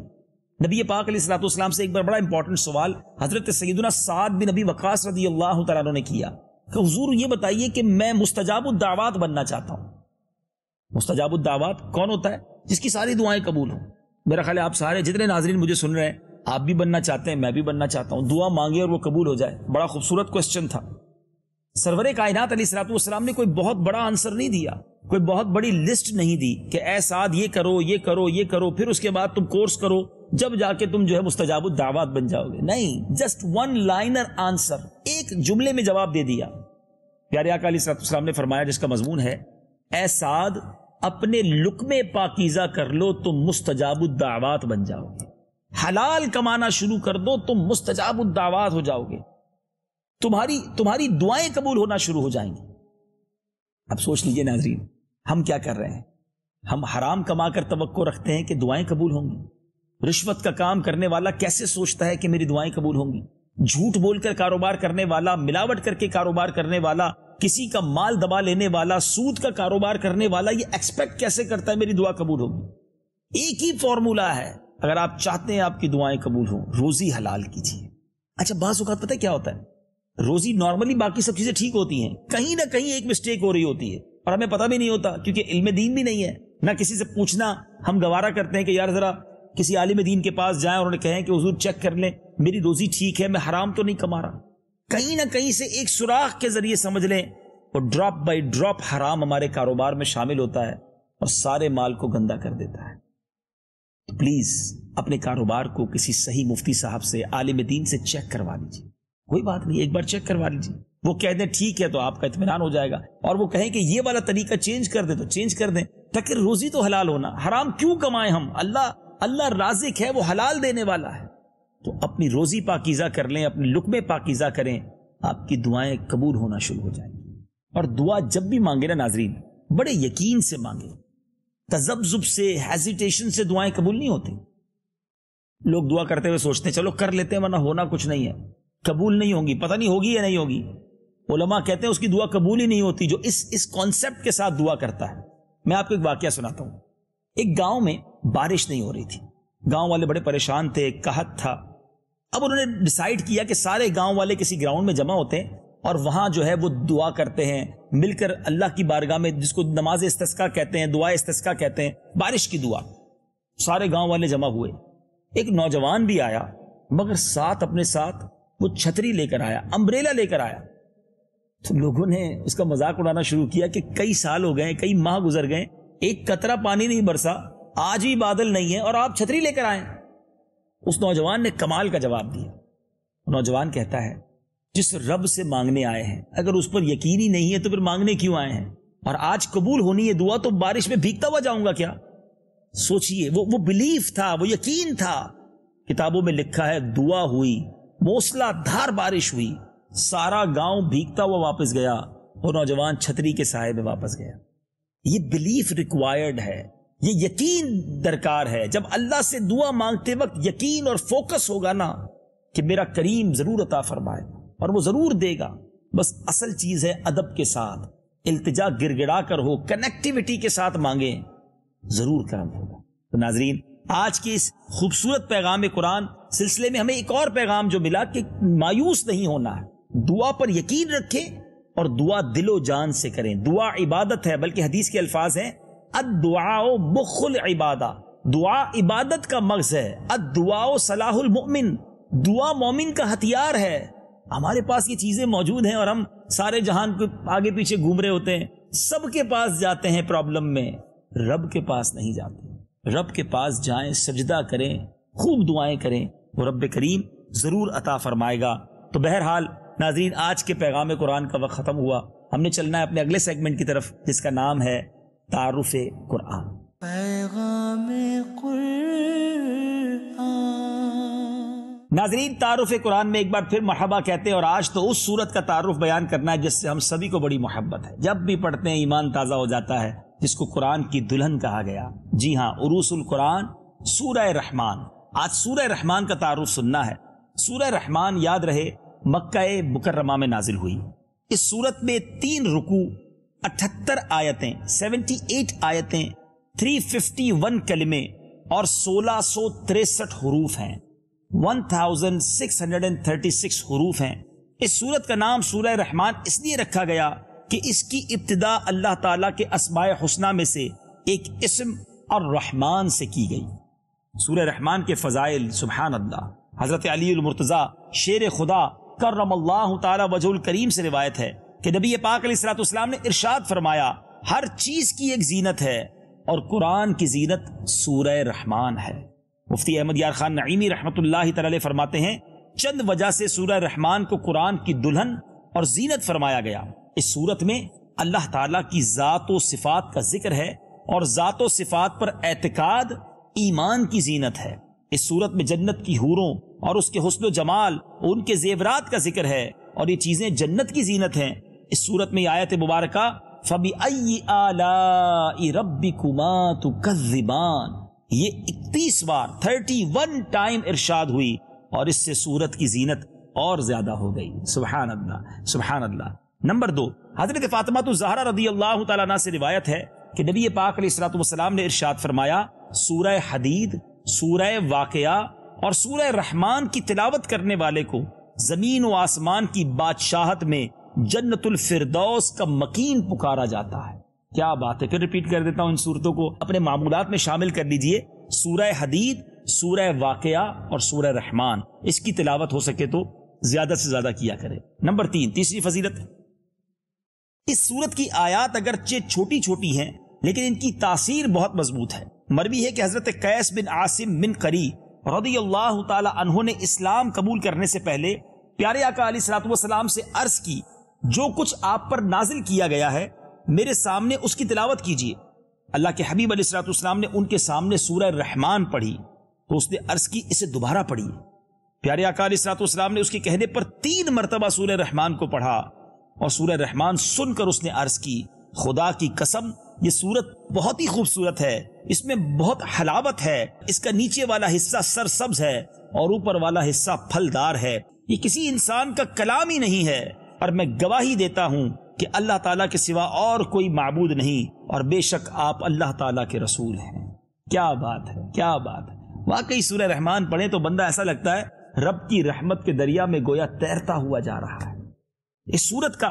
نبی پاک علیہ الصلوۃ والسلام سے ایک بڑا امپورٹنٹ سوال حضرت سیدنا سعد بن ابی وقاص رضی اللہ تعالیٰ عنہ نے کیا کہ حضور یہ بتائیے کہ میں مستجاب الدعوات بننا چاہتا ہوں۔ مستجاب الدعوات کون ہوتا ہے؟ جس کی ساری دعائیں قبول ہوں۔ میرا خیال ہے آپ سارے جتنے ناظرین مجھے سن رہے ہیں، آپ بھی بننا چاہتے ہیں، میں بھی بننا چاہتا ہوں۔ دعا مانگے اور وہ قبول ہو جائے، بڑا خوبصورت کوسچن تھا۔ سرور کائنات علیہ الصلوۃ والسلام نے کوئی بہت بڑا آنسر نہیں دیا، کوئی بہت بڑی لسٹ نہیں دی کہ اے سعد یہ کرو یہ کرو یہ کرو، پھر اس کے بعد تم کورس کرو، جب جا کے تم جو ہے مستجاب الدعوات بن جاؤ گے۔ نہیں، جسٹ ون لائنر آنسر، ایک جملے میں جواب دے دیا۔ پیارے آقا علیہ الصلوۃ والسلام نے فرمایا، جس کا مضمون ہے، اے سعد اپنے لقمے پاکیزہ کر لو، تم مستجاب الدعوات بن جاؤ گے۔ حلال کمانا شروع کر دو، تم مستجاب الدعوات ہو جاؤ گے، تمہاری دعائیں قبول ہونا شروع ہو جائیں گی۔ اب سوچ لیجئے ناظرین، ہم کیا کر رہے ہیں؟ ہم حرام کما کر توقع رکھتے ہیں کہ دعائیں قبول ہوں گی۔ رشوت کا کام کرنے والا کیسے سوچتا ہے کہ میری دعائیں قبول ہوں گی؟ جھوٹ بول کر کاروبار کرنے والا، ملاوٹ کر کے کاروبار کرنے والا، کسی کا مال دبا لینے والا، سود کا کاروبار کرنے والا، یہ ایکسپیکٹ کیسے کرتا ہے میری دعا قبول ہوگی؟ ایک ہی فارمولا ہے، اگر آپ چاہتے ہیں آپ کی دعائیں قبول ہوں، روزی حلال کیجیے۔ اچھا، بعض اوقات پتہ کیا ہوتا ہے، روزی نارملی باقی سب چیزیں ٹھیک ہوتی ہیں، کہیں نہ کہیں ایک مسٹیک ہو رہی ہوتی ہے اور ہمیں پتہ بھی نہیں ہوتا، کیونکہ علم دین بھی نہیں ہے، نہ کسی سے پوچھنا ہم گوارا کرتے ہیں کہ یار ذرا کسی عالم دین کے پاس جائیں اور انہیں کہیں کہ حضور چیک کر لیں میری روزی ٹھیک ہے، میں حرام تو نہیں کما رہا۔ کہیں نہ کہیں سے ایک سوراخ کے ذریعے سمجھ لیں، اور ڈراپ بائی ڈراپ حرام ہمارے کاروبار میں شامل ہوتا ہے اور سارے مال کو گندا کر دیتا ہے۔ تو پلیز اپنے کاروبار کو کسی صحیح مفتی صاحب سے، عالم دین سے چیک کروا لیجیے، کوئی بات نہیں، ایک بار چیک کروا لیجیے، وہ کہہ دیں ٹھیک ہے تو آپ کا اطمینان ہو جائے گا، اور وہ کہیں کہ یہ والا طریقہ چینج کر دیں تو چینج کر دیں، تاکہ روزی تو حلال ہونا، حرام کیوں کمائیں ہم؟ اللہ رازق ہے، وہ حلال دینے والا ہے۔ تو اپنی روزی پاکیزہ کر لیں، اپنے لقمے پاکیزہ کریں، آپ کی دعائیں قبول ہونا شروع ہو جائیں گی۔ اور دعا جب بھی مانگے نا ناظرین، بڑے یقین سے مانگے، تذبذب سے، ہیزیٹیشن سے دعائیں قبول نہیں ہوتی۔ لوگ دعا کرتے ہوئے سوچتے ہیں چلو کر لیتے ہیں ورنہ ہونا کچھ نہیں ہے، قبول نہیں ہوں گی، پتہ نہیں ہوگی یا نہیں ہوگی۔ علماء کہتے ہیں اس کی دعا قبول ہی نہیں ہوتی جو اس کانسیپٹ کے ساتھ دعا کرتا ہے۔ میں آپ کو ایک واقعہ سناتا ہوں۔ ایک گاؤں میں بارش نہیں ہو رہی تھی، گاؤں والے بڑے پریشان تھے، قحط تھا۔ اب انہوں نے ڈیسائیڈ کیا کہ سارے گاؤں والے کسی گراؤنڈ میں جمع ہوتے ہیں اور وہاں جو ہے وہ دعا کرتے ہیں مل کر اللہ کی بارگاہ میں، جس کو نماز استسقاء کہتے ہیں، دعا استسقاء کہتے ہیں، بارش کی دعا۔ سارے گاؤں والے جمع ہوئے، ایک نوجوان بھی آیا، مگر اپنے ساتھ وہ چھتری لے کر آیا، امبریلا لے کر آیا۔ تو لوگوں نے اس کا مذاق اڑانا شروع کیا کہ کئی سال ہو گئے، کئی ماہ گزر گئے، ایک قطرہ پانی نہیں برسا، آج بھی بادل نہیں ہے اور آپ چھتری لے کر آئیں۔ اس نوجوان نے کمال کا جواب دیا۔ نوجوان کہتا ہے جس رب سے مانگنے آئے ہیں اگر اس پر یقین ہی نہیں ہے تو پھر مانگنے کیوں آئے ہیں؟ اور آج قبول ہونی ہے دعا تو بارش میں بھیگتا ہوا جاؤں گا کیا؟ سوچئے، وہ بلیف تھا، وہ یقین تھا۔ کتابوں میں لکھا ہے دعا ہوئی، موسلا دھار بارش ہوئی، سارا گاؤں بھیگتا ہوا واپس گیا اور نوجوان چھتری کے سائے میں واپس گیا۔ یہ بلیف ریکوائرڈ ہے، یہ یقین درکار ہے۔ جب اللہ سے دعا مانگتے وقت یقین اور فوکس ہوگا نا کہ میرا کریم ضرور عطا فرمائے اور وہ ضرور دے گا، بس اصل چیز ہے ادب کے ساتھ، التجا گر گڑا کر ہو، کنیکٹیوٹی کے ساتھ مانگیں، ضرور کرم ہوگا۔ تو ناظرین، آج کے اس خوبصورت پیغام قرآن سلسلے میں ہمیں ایک اور پیغام جو ملا کہ مایوس نہیں ہونا ہے، دعا پر یقین رکھیں اور دعا دل و جان سے کریں۔ دعا عبادت ہے، بلکہ حدیث کے الفاظ ہیں الدعاء مخ العبادہ، دعا عبادت کا مغز ہے، الدعاء صلاح المؤمن، دعا مومن کا ہتھیار ہے۔ ہمارے پاس یہ چیزیں موجود ہیں اور ہم سارے جہان کے آگے پیچھے گھوم رہے ہوتے ہیں، سب کے پاس جاتے ہیں پرابلم میں، رب کے پاس نہیں جاتے۔ رب کے پاس جائیں، سجدہ کریں، خوب دعائیں کریں، وہ رب کریم ضرور عطا فرمائے گا۔ تو بہرحال ناظرین، آج کے پیغام قرآن کا وقت ختم ہوا، ہم نے چلنا ہے اپنے اگلے سیگمنٹ کی طرف جس کا نام ہے تعارف قرآن۔ پیغام ناظرین، تعارف قرآن میں ایک بار پھر مرحبا کہتے ہیں، اور آج تو اس سورت کا تعارف بیان کرنا ہے جس سے ہم سبھی کو بڑی محبت ہے، جب بھی پڑھتے ہیں ایمان تازہ ہو جاتا ہے، جس کو قرآن کی دلہن کہا گیا۔ جی ہاں، عروس القرآن سورہ رحمان۔ آج سورہ رحمان کا تعارف سننا ہے۔ سورہ رحمان یاد رہے مکہ مکرمہ میں نازل ہوئی۔ اس سورت میں 3 رکوع، 78 آیتیں، 78 آیتیں، 351 کلمے اور 1663 حروف ہیں، 1636 حروف ہیں۔ اس سورت کا نام سورہ رحمان اس لیے رکھا گیا کہ اس کی ابتدا اللہ تعالیٰ کے اسماء حسنہ میں سے ایک اسم الرحمن سے کی گئی۔ سورہ رحمان کے فضائل سبحان اللہ۔ حضرت علی المرتضیٰ شیر خدا کرم اللہ تعالی وجہ الکریم سے روایت ہے کہ نبی پاک علیہ الصلوۃ والسلام نے ارشاد فرمایا، ہر چیز کی ایک زینت ہے اور قرآن کی زینت سورہ رحمان ہے۔ مفتی احمد یار خان نعیمی رحمۃ اللہ تعالی فرماتے ہیں، چند وجہ سے سورہ رحمان کو قرآن کی دلہن اور زینت فرمایا گیا۔ اس صورت میں اللہ تعالیٰ کی ذات و صفات کا ذکر ہے اور ذات و صفات پر اعتقاد ایمان کی زینت ہے۔ اس صورت میں جنت کی حوروں اور اس کے حسن و جمال اور ان کے زیورات کا ذکر ہے، اور یہ چیزیں جنت کی زینت ہیں۔ اس صورت میں آیت مبارکہ فَبِأَيِّ آلَاءِ رَبِّكُمَا تُكَذِّبَانِ یہ 31 بار 31 ٹائم ارشاد ہوئی، اور اس سے صورت کی زینت اور زیادہ ہو گئی۔ سبحان اللہ سبحان اللہ۔ نمبر 2، حضرت فاطمہ الزہرا رضی اللہ تعالیٰ عنہ سے روایت ہے کہ نبی پاک علیہ الصلوۃ والسلام نے ارشاد فرمایا، سورہ حدید، سورہ واقعہ اور سورہ رحمان کی تلاوت کرنے والے کو زمین و آسمان کی بادشاہت میں جنت الفردوس کا مکین پکارا جاتا ہے۔ کیا بات ہے، پھر ریپیٹ کر دیتا ہوں، ان صورتوں کو اپنے معمولات میں شامل کر لیجئے۔ سورہ حدید، سورہ واقعہ اور سورہ رحمان، اس کی تلاوت ہو سکے تو زیادہ سے زیادہ کیا کرے۔ نمبر 3، تیسری فضیلت، اس سورت کی آیات اگرچہ چھوٹی چھوٹی ہیں لیکن ان کی تاثیر بہت مضبوط ہے۔ مروی ہے کہ حضرت قیس بن عاصم بن قری رضی اللہ تعالی عنہ نے اسلام قبول کرنے سے پہلے پیارے آقا علیہ الصلوۃ والسلام سے عرض کی، جو کچھ آپ پر نازل کیا گیا ہے میرے سامنے اس کی تلاوت کیجیے۔ اللہ کے حبیب علیہ الصلوۃ والسلام نے ان کے سامنے سورہ رحمان پڑھی تو اس نے عرض کی، اسے دوبارہ پڑھیے۔ پیارے آقا علیہ الصلوۃ والسلام نے اس کے کہنے پر 3 مرتبہ سورہ رحمان کو پڑھا، اور سورہ رحمان سن کر اس نے عرض کی، خدا کی قسم یہ سورت بہت ہی خوبصورت ہے، اس میں بہت حلاوت ہے، اس کا نیچے والا حصہ سرسبز ہے اور اوپر والا حصہ پھلدار ہے، یہ کسی انسان کا کلام ہی نہیں ہے، اور میں گواہی دیتا ہوں کہ اللہ تعالیٰ کے سوا اور کوئی معبود نہیں، اور بے شک آپ اللہ تعالیٰ کے رسول ہیں۔ کیا بات ہے، کیا بات ہے، واقعی سورہ رحمان پڑھیں تو بندہ ایسا لگتا ہے رب کی رحمت کے دریا میں گویا تیرتا ہوا جا رہا ہے۔ اس سورت کا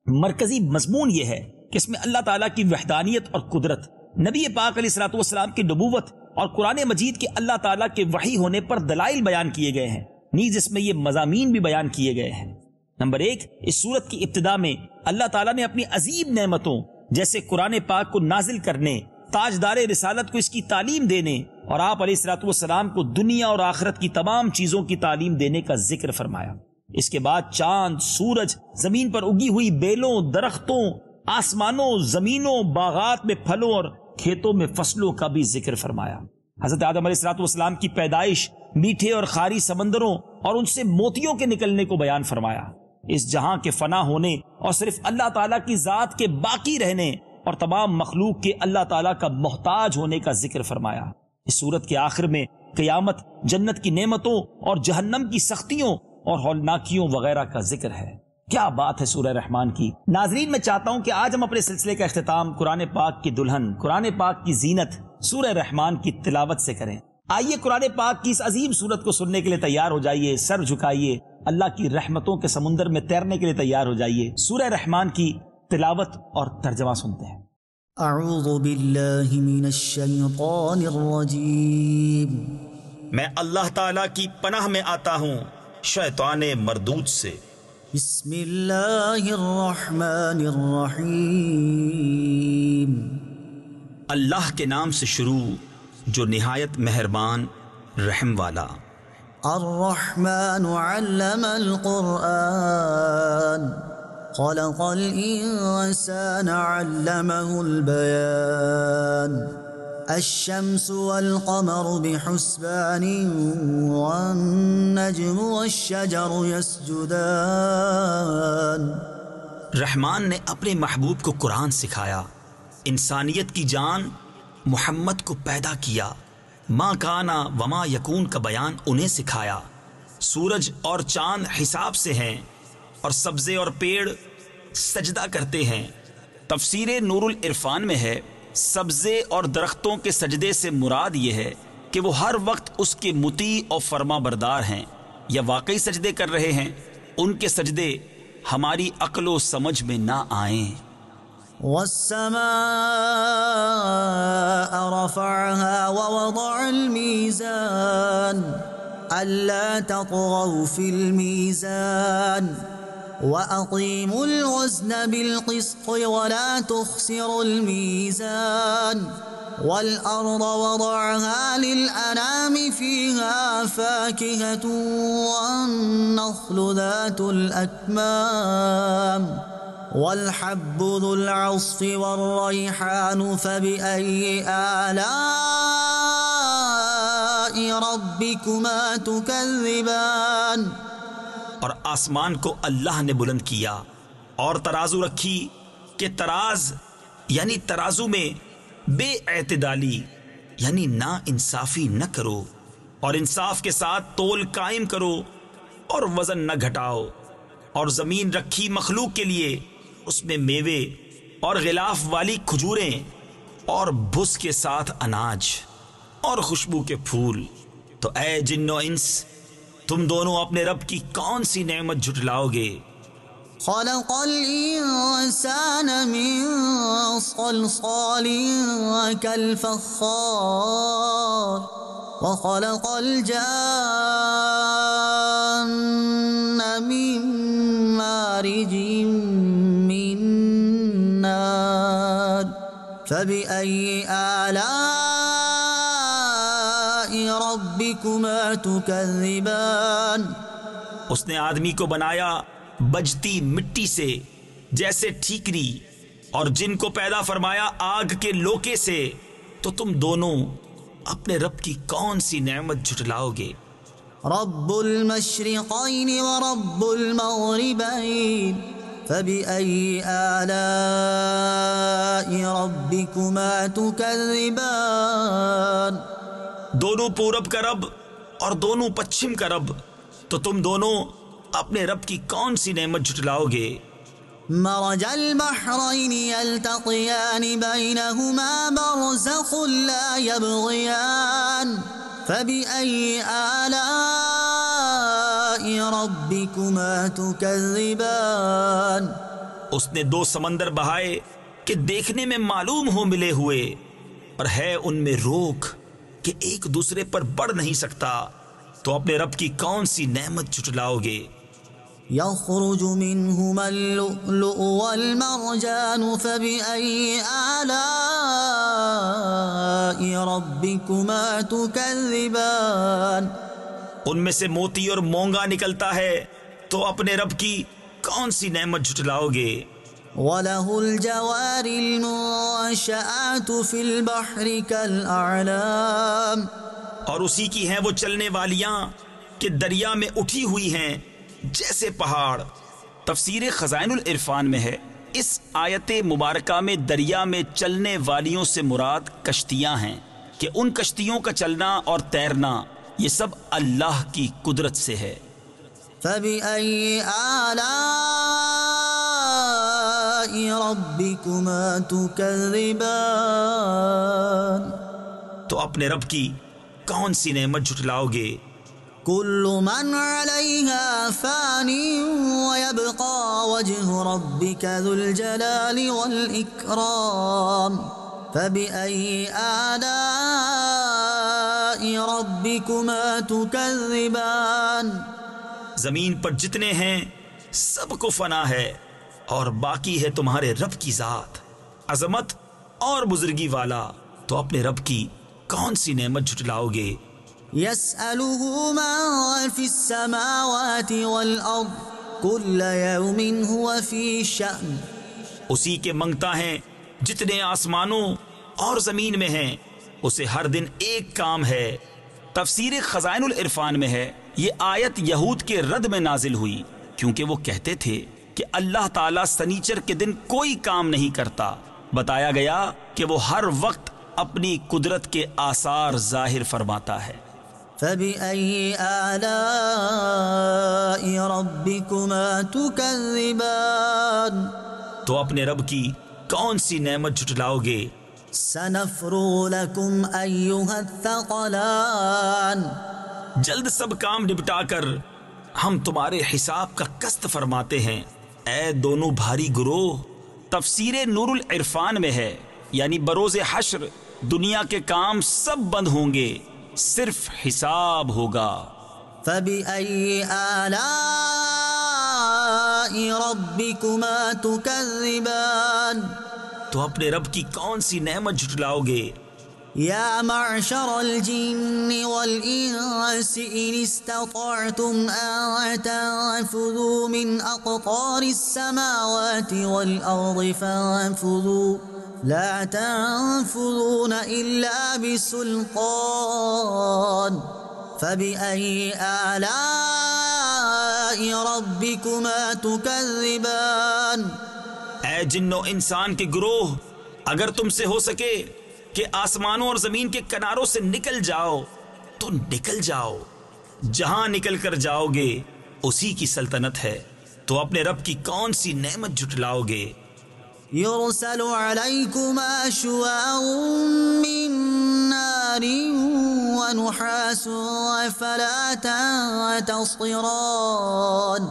مرکزی مضمون یہ ہے کہ اس میں اللہ تعالیٰ کی وحدانیت اور قدرت، نبی پاک علیہ الصلوۃ والسلام کی نبوت اور قرآن مجید کے اللہ تعالیٰ کے وحی ہونے پر دلائل بیان کیے گئے ہیں، نیز اس میں یہ مضامین بھی بیان کیے گئے ہیں۔ نمبر 1، اس سورت کی ابتدا میں اللہ تعالیٰ نے اپنی عظیم نعمتوں جیسے قرآن پاک کو نازل کرنے، تاجدار رسالت کو اس کی تعلیم دینے، اور آپ علیہ الصلوۃ والسلام کو دنیا اور آخرت کی تمام چیزوں کی تعلیم دینے کا ذکر فرمایا۔ اس کے بعد چاند، سورج، زمین پر اگی ہوئی بیلوں، درختوں، آسمانوں، زمینوں، باغات میں پھلوں اور کھیتوں میں فصلوں کا بھی ذکر فرمایا۔ حضرت آدم علیہ الصلوۃ والسلام کی پیدائش، میٹھے اور خاری سمندروں اور ان سے موتیوں کے نکلنے کو بیان فرمایا۔ اس جہاں کے فنا ہونے اور صرف اللہ تعالیٰ کی ذات کے باقی رہنے اور تمام مخلوق کے اللہ تعالیٰ کا محتاج ہونے کا ذکر فرمایا۔ اس سورت کے آخر میں قیامت، جنت کی نعمتوں اور جہنم کی سختیوں اور ہولناکیوں وغیرہ کا ذکر ہے۔ کیا بات ہے سورہ رحمان کی. ناظرین، میں چاہتا ہوں کہ آج ہم اپنے سلسلے کا اختتام قرآن پاک کی دلہن، قرآن پاک کی زینت سورہ رحمان کی تلاوت سے کریں. آئیے قرآن پاک کی اس عظیم سورت کو سننے کے لیے تیار ہو جائیے، سر جھکائیے، اللہ کی رحمتوں کے سمندر میں تیرنے کے لیے تیار ہو جائیے. سورہ رحمان کی تلاوت اور ترجمہ سنتے ہیں. اعوذ باللہ من الشیطان الرجیم. میں اللہ تعالیٰ کی پناہ میں آتا ہوں شیطان مردود سے. بسم اللہ الرحمن الرحیم. اللہ کے نام سے شروع جو نہایت مہربان رحم والا. الرحمن علم القرآن خلق الانسان علمه البیان. الشمس والقمر بحسبان والنجم والشجر يسجدان. رحمان نے اپنے محبوب کو قرآن سکھایا، انسانیت کی جان محمد کو پیدا کیا، ما کانا وما یکون کا بیان انہیں سکھایا. سورج اور چاند حساب سے ہیں اور سبزے اور پیڑ سجدہ کرتے ہیں. تفسیر نور العرفان میں ہے سبزے اور درختوں کے سجدے سے مراد یہ ہے کہ وہ ہر وقت اس کے مطیع اور فرما بردار ہیں یا واقعی سجدے کر رہے ہیں. ان کے سجدے ہماری عقل و سمجھ میں نہ آئیں. والسماء رفعها ووضع الميزان ألا تطغوا في الميزان وأقيموا الوزن بالقسط ولا تخسروا الميزان والأرض وضعها للأنام فيها فاكهة والنخل ذات الأكمام والحب ذو العصف والريحان فبأي آلاء ربكما تكذبان. اور آسمان کو اللہ نے بلند کیا اور ترازو رکھی کہ تراز یعنی ترازو میں بے اعتدالی یعنی نا انصافی نہ کرو، اور انصاف کے ساتھ تول قائم کرو اور وزن نہ گھٹاؤ. اور زمین رکھی مخلوق کے لیے، اس میں میوے اور غلاف والی کھجوریں اور بھس کے ساتھ اناج اور خوشبو کے پھول. تو اے جن و انس، تم دونوں اپنے رب کی کون سی نعمت جھٹلاؤ گے؟ خلق الانسان من صلصال كالفخار وخلق الجان من مارج من نار فبأي آلاء ربكما تكذبان. اس نے آدمی کو بنایا بجتی مٹی سے جیسے ٹھیکری، اور جن کو پیدا فرمایا آگ کے لوکے سے. تو تم دونوں اپنے رب کی کون سی نعمت جھٹلاؤ گے؟ رب المشرقين ورب المغربين فبأي آلاء ربكما تكذبان. دونوں پورب کا رب اور دونوں پچھم کا رب، تو تم دونوں اپنے رب کی کون سی نعمت جھٹلاؤ گے؟ مرج البحرين يلتقيان بينهما برزخ لا يبغيان فبأي آلاء ربكما تكذبان. اس نے دو سمندر بہائے کہ دیکھنے میں معلوم ہو ملے ہوئے، اور ہے ان میں روک کہ ایک دوسرے پر بڑھ نہیں سکتا. تو اپنے رب کی کون سی نعمت جھٹلاؤ گے؟ يخرج منهما اللؤلؤ والمرجان فبأي آلاء ربكما تكذبان. ان میں سے موتی اور مونگا نکلتا ہے، تو اپنے رب کی کون سی نعمت جھٹلاؤ گے؟ وَلَهُ الْجَوَارِ الْمُنشَآتُ فِي الْبَحْرِ كَالْأَعْلَامِ. اور اسی کی ہیں وہ چلنے والیاں کہ دریا میں اٹھی ہوئی ہیں جیسے پہاڑ. تفسیر خزائن العرفان میں ہے اس آیت مبارکہ میں دریا میں چلنے والیوں سے مراد کشتیاں ہیں کہ ان کشتیوں کا چلنا اور تیرنا یہ سب اللہ کی قدرت سے ہے. فَبِأَيِّ آلَاءِ ربكما تكذبان تو اپنے رب کی کون سی نعمت جھٹلاؤ گے؟ كل من عليها فان ويبقى وجه ربك ذو الجلال والإكرام فبأي آلاء ربكما تكذبان زمین پر جتنے ہیں سب کو فنا ہے اور باقی ہے تمہارے رب کی ذات عظمت اور بزرگی والا، تو اپنے رب کی کون سی نعمت جھٹلاؤ گے؟ يسأله من في السماوات والأرض كل يوم هو في شأن اسی کے منگتا ہے جتنے آسمانوں اور زمین میں ہیں، اسے ہر دن ایک کام ہے۔ تفسیر خزائن العرفان میں ہے یہ آیت یہود کے رد میں نازل ہوئی کیونکہ وہ کہتے تھے کہ اللہ تعالیٰ سنیچر کے دن کوئی کام نہیں کرتا۔ بتایا گیا کہ وہ ہر وقت اپنی قدرت کے آثار ظاہر فرماتا ہے۔ فبأي آلاء ربكما تكذبان تو اپنے رب کی کون سی نعمت جھٹلاؤ گے؟ سنفرغ لكم أيها الثقلان جلد سب کام نپٹا کر ہم تمہارے حساب کا قسط فرماتے ہیں، اے دونوں بھاری گروہ۔ تفسیر نور العرفان میں ہے یعنی بروز حشر دنیا کے کام سب بند ہوں گے، صرف حساب ہوگا۔ فبأي آلاء ربكما تكذبان تو اپنے رب کی کون سی نعمت جھٹلاؤ گے؟ يا معشر الجن والإنس إن استطعتم أن تنفذوا من أقطار السماوات والأرض فانفذوا لا تنفذون إلا بسلطان فبأي آلاء ربكما تكذبان اے جن و انسان کے گروہ، اگر تم سے ہو سکے کہ آسمانوں اور زمین کے کناروں سے نکل جاؤ تو نکل جاؤ، جہاں نکل کر جاؤ گے اسی کی سلطنت ہے، تو اپنے رب کی کون سی نعمت جھٹلاؤ گے؟ يرسل عليكما شواظ من نار ونحاس فلا تنتصران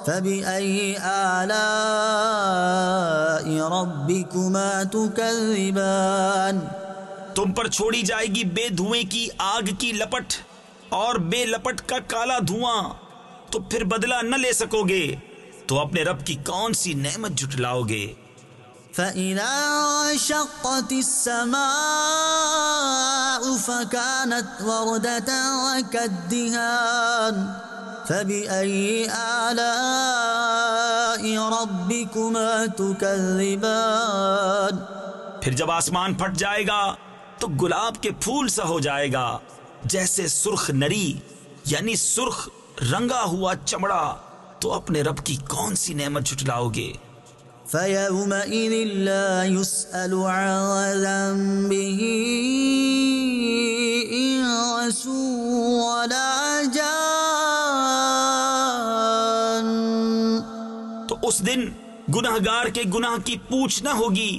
فبأي آلاء ربكما تكذبان تم پر چھوڑی جائے گی بے دھوئیں کی آگ کی لپٹ اور بے لپٹ کا کالا دھواں، تو پھر بدلہ نہ لے سکو گے، تو اپنے رب کی کون سی نعمت جھٹلاؤ گے؟ فإذا انشقت السماء فكانت وردة كالدهان فبأي آلاء ربكما تكذبان پھر جب آسمان پھٹ جائے گا تو گلاب کے پھول سا ہو جائے گا، جیسے سرخ نری یعنی سرخ رنگا ہوا چمڑا، تو اپنے رب کی کون سی نعمت جھٹلاؤ گے؟ فيومئذ لا يسأل عن ذنبه إنس ولا جان تو اس دن گناہگار کے گناہ کی پوچھ نہ ہوگی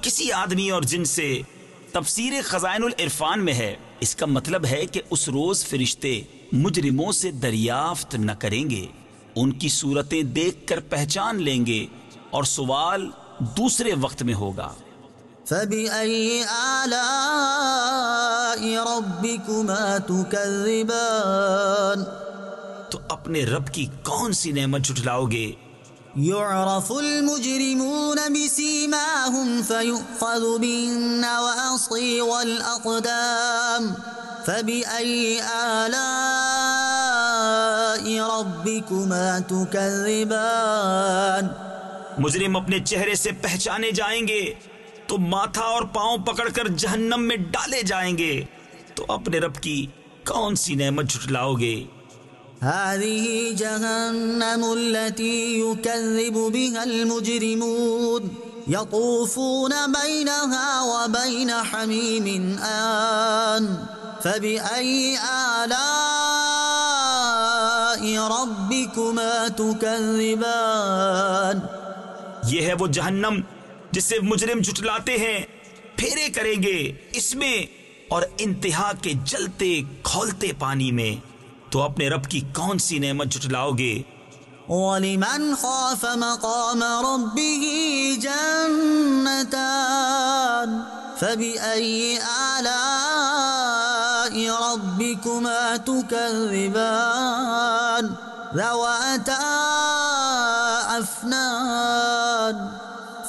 کسی آدمی اور جن سے۔ تفسیر خزائن العرفان میں ہے اس کا مطلب ہے کہ اس روز فرشتے مجرموں سے دریافت نہ کریں گے، ان کی صورتیں دیکھ کر پہچان لیں گے اور سوال دوسرے وقت میں ہوگا۔ فبأي آلاء ربكما تكذبان تو اپنے رب کی کون سی نعمت جھٹلاؤ گے؟ يعرف المجرمون بسيماهم فيؤخذ بالنواصي والأقدام فبأي آلاء ربكما تكذبان مجرم اپنے چہرے سے پہچانے جائیں گے تو ماتھا اور پاؤں پکڑ کر جہنم میں ڈالے جائیں گے، تو اپنے رب کی کون سی نعمت جھٹلاؤ گے؟ هذه جهنم التي يكذب بها المجرمون يطوفون بينها وبين حميم آن فبأي آلاء ربكما تكذبان یہ ہے وہ جہنم جسے مجرم جھٹلاتے ہیں، پھیرے کریں گے اس میں اور انتہا کے جلتے کھولتے پانی میں، تو اپنے رب کی کون سی نعمت جھٹلاؤ گے؟ وَلِمَنْ خَافَ مَقَامَ رَبِّهِ جَنَّتَانِ فَبِأَيِّ آلَاءِ رَبِّكُمَا تُكَذِّبَانِ ذَوَاتَا أَفْنَانٍ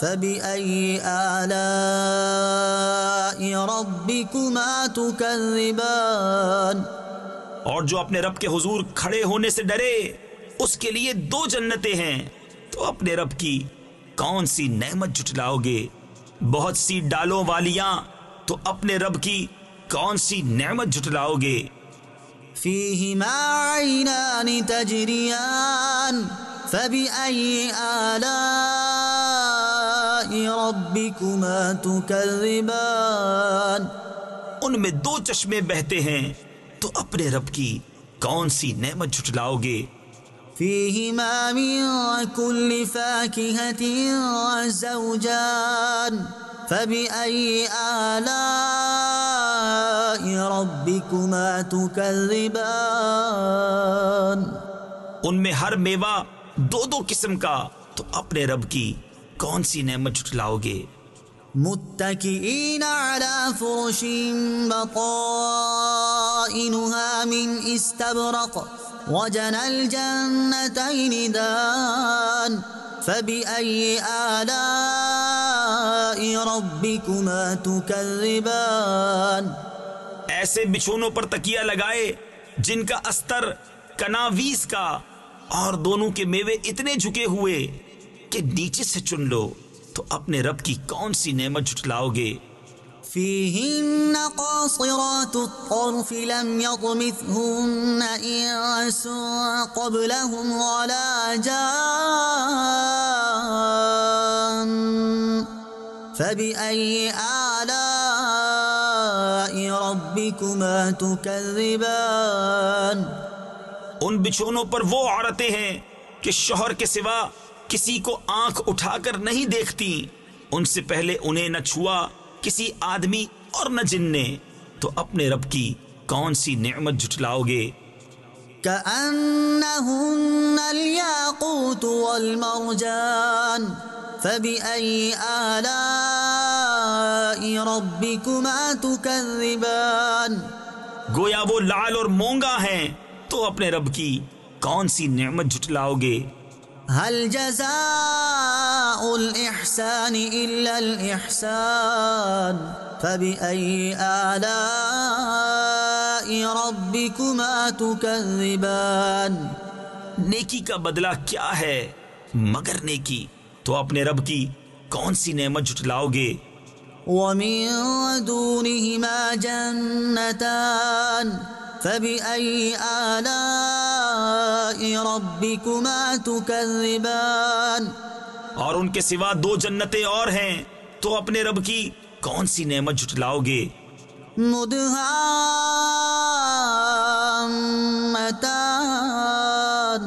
فَبِأَيِّ آلَاءِ رَبِّكُمَا تُكَذِّبَانِ اور جو اپنے رب کے حضور کھڑے ہونے سے ڈرے اس کے لیے 2 جنتیں ہیں، تو اپنے رب کی کون سی نعمت جھٹلاؤ گے؟ بہت سی ڈالوں والیاں، تو اپنے رب کی کون سی نعمت جھٹلاؤ گے؟ فِيهِمَا عَيْنَانِ تَجْرِيَانِ فَبِأَيِّ آلَاءِ رَبِّكُمَا تُكَذِّبَانِ ان میں 2 چشمے بہتے ہیں، تو اپنے رب کی کون سی نعمت جھٹلاؤ گے؟ فِيهِمَا مِن كُلِّ فَاكِهَةٍ زَوْجَانِ فَبِأَيِّ آلَاءِ رَبِّكُمَا تُكَذِّبَانِ ان میں ہر میوہ 2 قسم کا، تو اپنے رب کی کون سی نعمت جھٹلاؤ گے؟ متكئين على فرش بطائنها من استبرق وجنى الجنتين دان فبأي آلاء ربكما تكذبان ایسے بچھونوں پر تکیہ لگائے جن کا استر کناویس کا، اور دونوں کے میوے اتنے جھکے ہوئے کہ نیچے سے چن لو، تو اپنے رب کی کون سی نعمت جھٹلاؤ گے؟ فيهن قاصرات الطرف لم يطمثهن إنس قبلهم ولا جان فبأي آلاء ربكما تكذبان ان بچھونوں پر وہ عورتیں ہیں کہ شوہر کے سوا کسی کو آنکھ اٹھا کر نہیں دیکھتی، ان سے پہلے انہیں نہ چھوا کسی آدمی اور نہ جن نے، تو اپنے رب کی کون سی نعمت جھٹلاؤ گے؟ كأنهن الياقوت والمرجان فبأي آلاء ربكما تكذبان گویا وہ لعل اور مونگا ہیں، تو اپنے رب کی کون سی نعمت جھٹلاؤ گے؟ هل جزاء الإحسان إلا الإحسان فبأي آلاء ربكما تكذبان نیکی کا بدلہ کیا ہے مگر نیکی، تو اپنے رب کی کون سی نعمت جھٹلاؤ گے؟ ومن دونهما جنتان فبأي آلاء ربكما تكذبان اور ان کے سوا 2 جنتیں اور ہیں، تو اپنے رب کی کون سی نعمت جھٹلاؤ گے؟ مدهامتان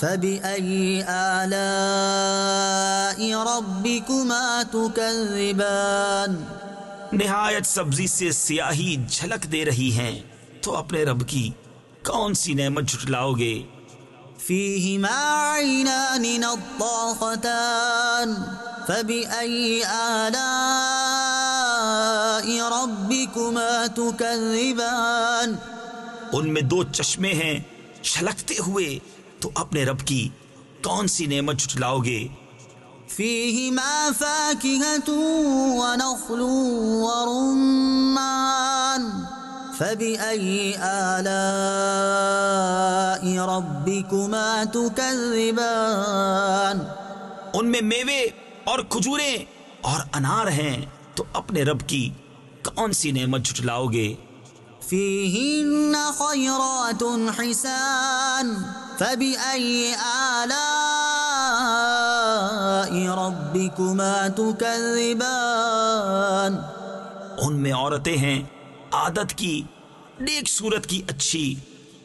فبأي آلاء ربكما تكذبان نہایت سبزی سے سیاہی جھلک دے رہی ہیں، تو اپنے رب کی کون سی نعمت جھٹلاؤ گے؟ فيهما عينان نضاختان فبأي آلاء ربكما تكذبان ان میں 2 چشمے ہیں چھلکتے ہوئے، تو اپنے رب کی کون سی نعمت جھٹلاؤ گے؟ فيهما فاكهة ونخل ورمان فبأي آلاء ربكما تكذبان ان میں میوے اور کھجوریں اور انار ہیں، تو اپنے رب کی کون سی نعمت جھٹلاؤ گے؟ فيهن خيرات حسان فبأي آلاء ربكما تكذبان ان میں عورتیں ہیں عادت کی، نیک صورت کی اچھی،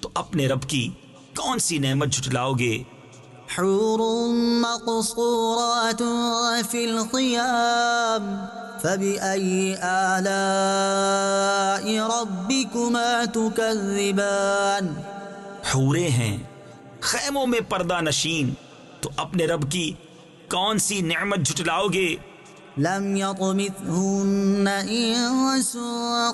تو اپنے رب کی کون سی نعمت جھٹلاؤ گے؟ حور مقصورات في الخيام فبأي آلاء ربكما تكذبان. حوریں ہیں خیموں میں پردہ نشین، تو اپنے رب کی کون سی نعمت جھٹلاؤ گے؟ لم يطمثهن إنس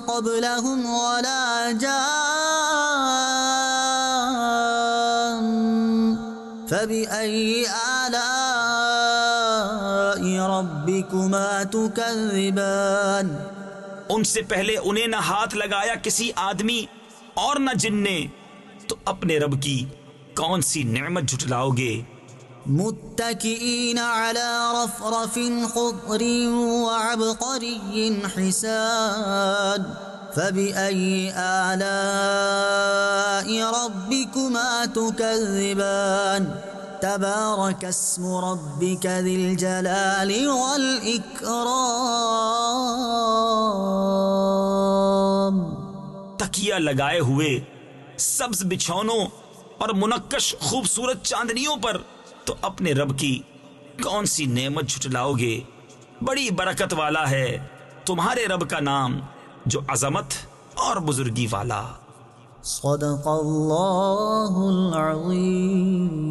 قبلهم ولا جان فبأي آلاء ربكما تكذبان. ان سے پہلے انہیں نہ ہاتھ لگایا کسی آدمی اور نہ جن نے، تو اپنے رب کی کون سی نعمت جھٹلاؤ گے؟ متكئين على رفرف خضر وعبقري حسان فبأي آلاء ربكما تكذبان. تبارك اسم ربك ذي الجلال والإكرام. تکیہ لگائے ہوئے سبز بچھونوں اور منقش خوبصورت چاندنیوں پر تو اپنے رب کی کون سی نعمت جھٹلاؤ گے؟ بڑی برکت والا ہے تمہارے رب کا نام جو عظمت اور بزرگی والا. صدق اللہ العظیم.